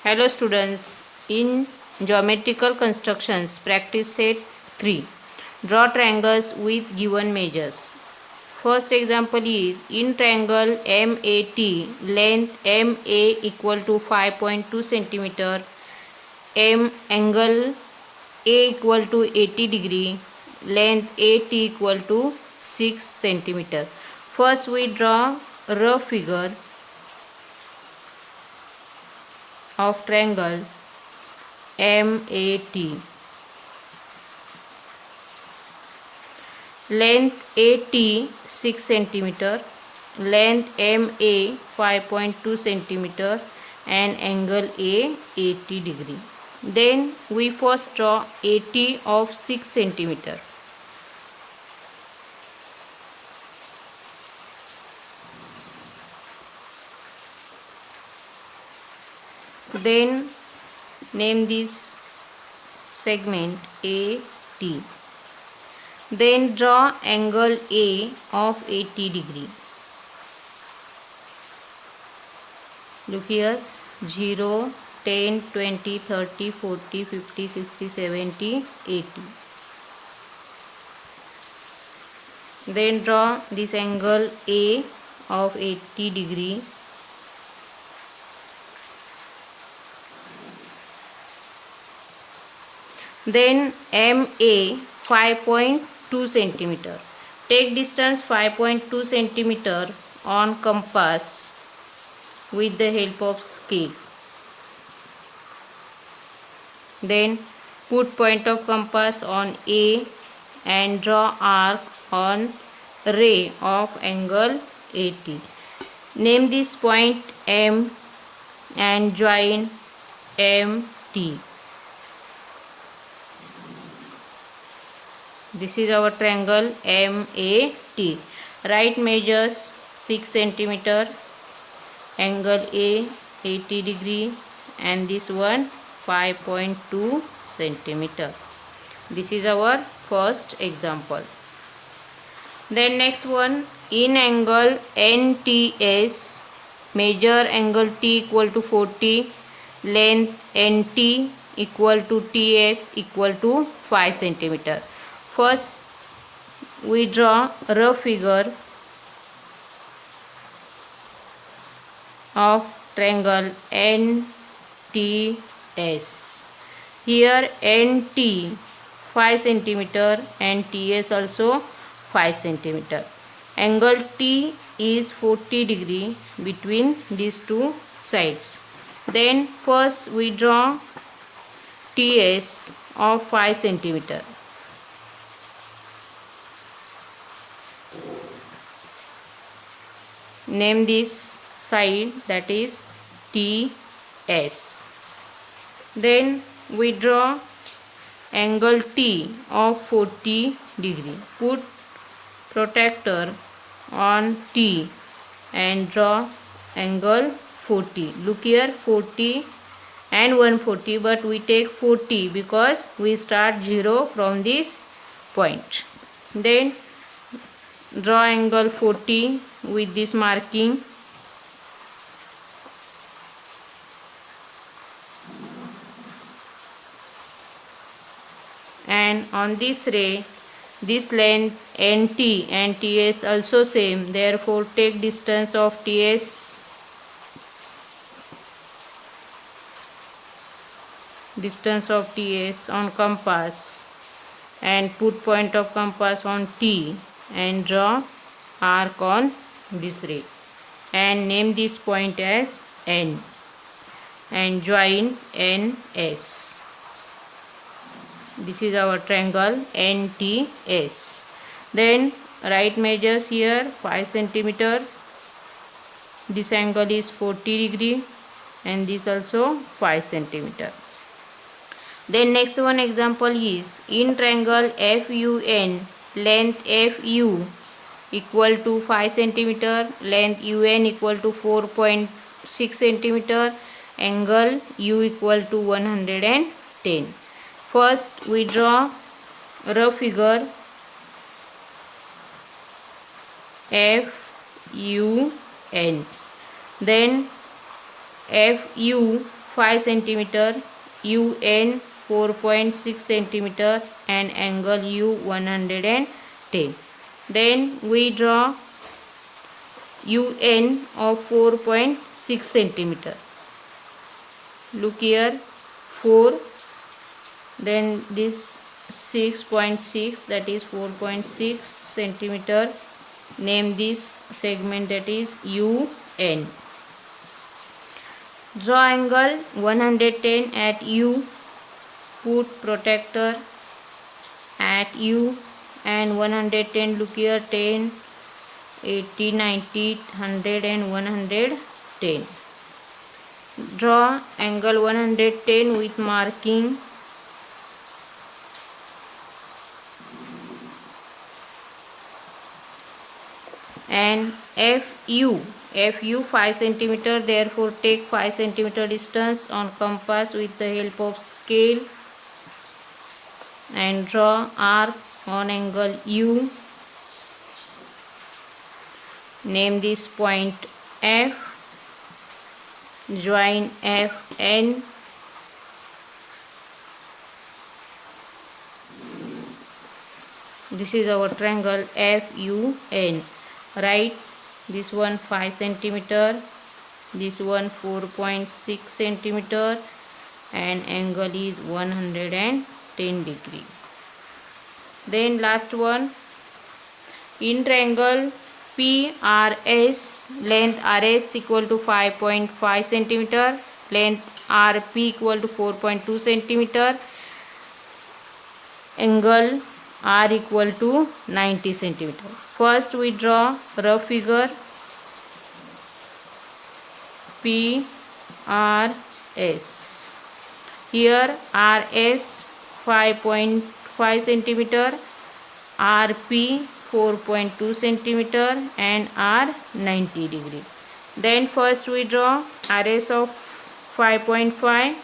Hello students, in geometrical constructions practice set 3. Draw triangles with given measures. First example is in triangle MAT, length MA equal to 5.2 centimeter, M angle A equal to 80 degree, length AT equal to 6 centimeter. First we draw rough figure of triangle MAT. Length AT 6 centimeter, length MA 5.2 centimeter and angle A 80 degree. Then we first draw AT of 6 centimeter. Then name this segment AT. Then draw angle A of 80 degree. Look here, 0, 10, 20, 30, 40, 50, 60, 70, 80. Then draw this angle A of 80 degree. Then MA 5.2 centimeter. Take distance 5.2 centimeter on compass with the help of scale. Then put point of compass on A and draw arc on ray of angle 80. Name this point M and join MT. This is our triangle MAT. Right measures 6 centimeter, angle A 80 degree and this one 5.2 centimeter. This is our first example. Then next one, in angle NTS, measure angle T equal to 40, length NT equal to TS equal to 5 centimeter. First we draw rough figure of triangle NTS. Here NT 5 centimeter and TS also 5 centimeter. Angle T is 40 degree between these two sides. Then first we draw TS of 5 centimeter. Name this side, that is TS. Then we draw angle T of 40 degree. Put protractor on T and draw angle 40. Look here, 40 and 140, but we take 40 because we start 0 from this point. Then draw angle 40 with this marking. And on this ray, this length NT and TS also same, therefore take distance of TS, on compass and put point of compass on T and draw arc on this ray and name this point as N and join NS. This is our triangle NTS. Then right measures here 5 centimeter. This angle is 40 degree and this also 5 centimeter. Then next one example is in triangle FUN, length FU equal to 5 centimeter, length UN equal to 4.6 centimeter, angle U equal to 110. First we draw rough figure FUN. Then FU 5 centimeter, UN 4.6 centimeter, and angle U 110. Then we draw UN of 4.6 centimeter. Look here, 4, then this 6.6, that is 4.6 centimeter. Name this segment, that is UN. Draw angle 110 at U. Put protractor at U and 110. Look here, 10, 80, 90, 100 and 110. Draw angle 110 with marking. And FU 5 centimeter, therefore take 5 centimeter distance on compass with the help of scale and draw arc on angle U. Name this point F. Join FN. This is our triangle FUN. Write this one 5 centimeter, this one 4.6 centimeter, and angle is 110 degree. Then last one, in triangle PRS, length RS equal to 5.5 centimeter, length RP equal to 4.2 centimeter, angle R equal to 90 centimeter. First we draw rough figure PRS. Here RS 5.5 centimeter, RP 4.2 centimeter, and R 90 degree. Then first we draw RS of 5.5.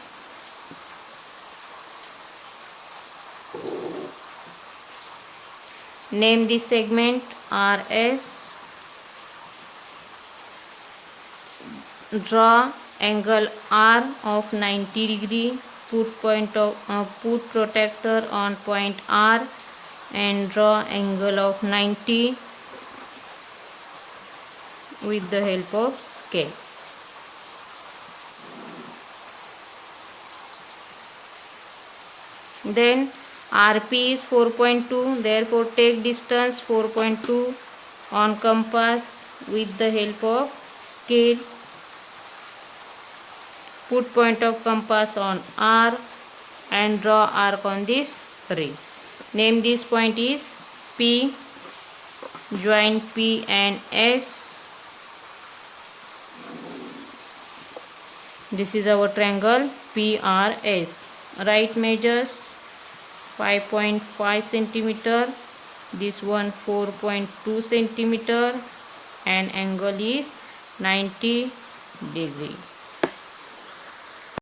Name this segment RS. Draw angle R of 90 degree. Put protractor on point R and draw angle of 90 with the help of scale. Then RP is 4.2, therefore take distance 4.2 on compass with the help of scale. Put point of compass on R and draw arc on this ray. Name this point is P. Join P and S. This is our triangle PRS. Right measures 5.5 centimeter, this one 4.2 centimeter, and angle is 90 degree.